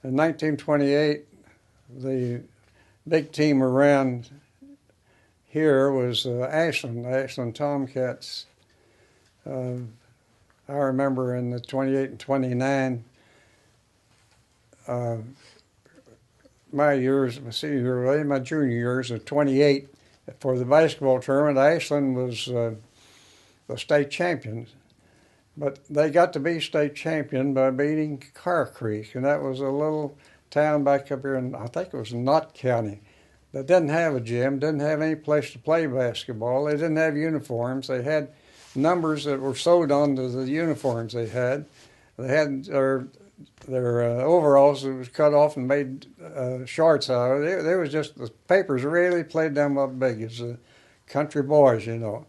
In 1928, the big team around here was Ashland Tomcats. I remember in the 28 and 29, my years, my senior year, my junior years of 28, for the basketball tournament, Ashland was the state champions. But they got to be state champion by beating Carr Creek, and that was a little town back up here in, I think it was Knott County, that didn't have a gym, didn't have any place to play basketball. They didn't have uniforms. They had numbers that were sewed onto the uniforms they had. They had their overalls that was cut off and made shorts out of it. They was just, the papers really played them up big as country boys, you know.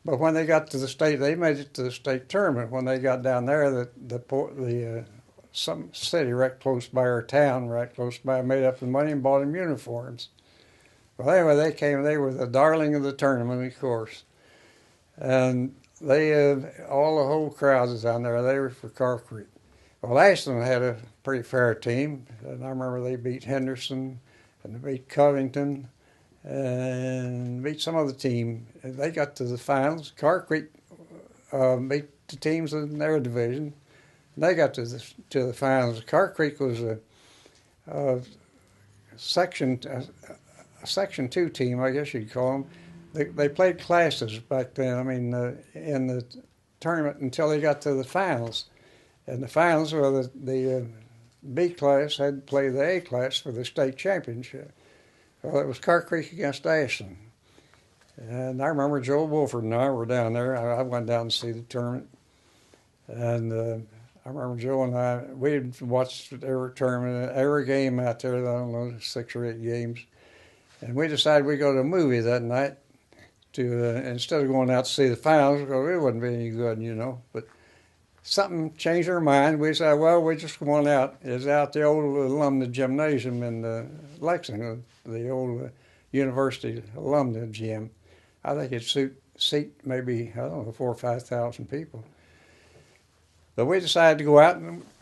But when they got to the state, they made it to the state tournament. When they got down there, some city right close by our town, right close by, made up the money and bought them uniforms. Well, anyway, they came. They were the darling of the tournament, of course. And they, all the whole crowd was down there. They were for Carr Creek. Well, Ashland had a pretty fair team. And I remember they beat Henderson and they beat Covington and beat some other team. They got to the finals. Carr Creek beat the teams in their division. They got to the finals. Carr Creek was a Section 2 team, I guess you'd call them. They played classes back then. I mean, in the tournament until they got to the finals. And the finals, well, the B class had to play the A class for the state championship. Well, it was Carr Creek against Ashland. And I remember Joe Wolford and I were down there. I went down to see the tournament. And I remember Joe and I, we'd watched every tournament, every game out there, I don't know, 6 or 8 games. And we decided we'd go to a movie that night to, instead of going out to see the finals, because it wouldn't be any good, you know. But something changed our mind. We said, well, we just went out. It's out the old alumni gymnasium in Lexington, the old university alumni gym. I think it'd seat maybe, I don't know, 4,000 or 5,000 people. But we decided to go out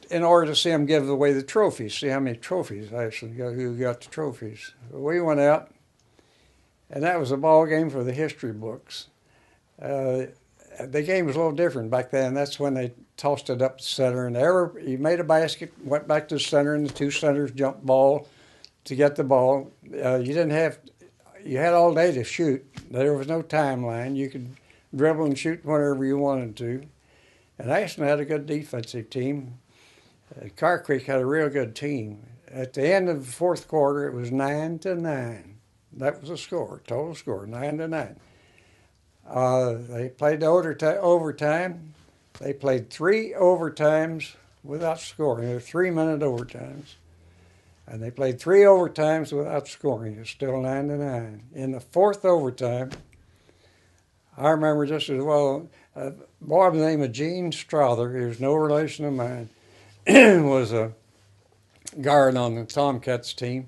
in order to see them give away the trophies, see how many trophies actually got, who got the trophies. We went out, and that was a ball game for the history books. The game was a little different back then. That's when they tossed it up the center, and you made a basket, went back to the center, and the 2 centers jumped ball to get the ball. You had all day to shoot. There was no timeline. You could dribble and shoot whenever you wanted to. And Ashland had a good defensive team. Carr Creek had a real good team. At the end of the 4th quarter, it was 9-9. That was the score, total score, 9-9. They played the overtime. They played 3 overtimes without scoring. They were 3-minute overtimes. And they played 3 overtimes without scoring. It was still 9-9. In the 4th overtime, I remember just as well, a boy by the name of Gene Strother, he was no relation of mine, was a guard on the Tomcats team,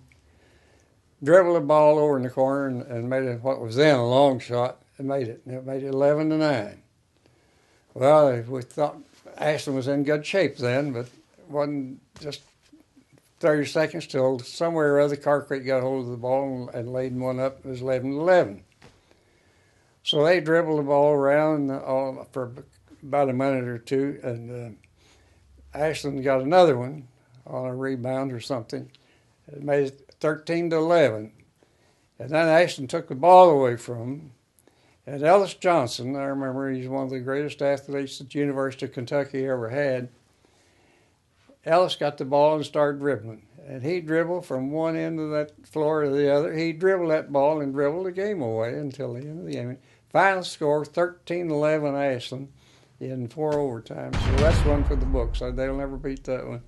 dribbled the ball over in the corner and made it what was then a long shot, and made it. And it made it 11-9. Well, we thought Ashland was in good shape then, but it wasn't just 30 seconds till somewhere or other Carr Creek got hold of the ball and laid one up. It was 11-11. So they dribbled the ball around for about a minute or two, and Ashland got another one on a rebound or something. It made it 13-11. And then Ashland took the ball away from them. And Ellis Johnson, I remember, he's one of the greatest athletes that the University of Kentucky ever had. Ellis got the ball and started dribbling. And he dribbled from one end of that floor to the other. He dribbled that ball and dribbled the game away until the end of the game. Final score, 13-11 Ashland in 4 overtimes. So that's one for the books. They'll never beat that one.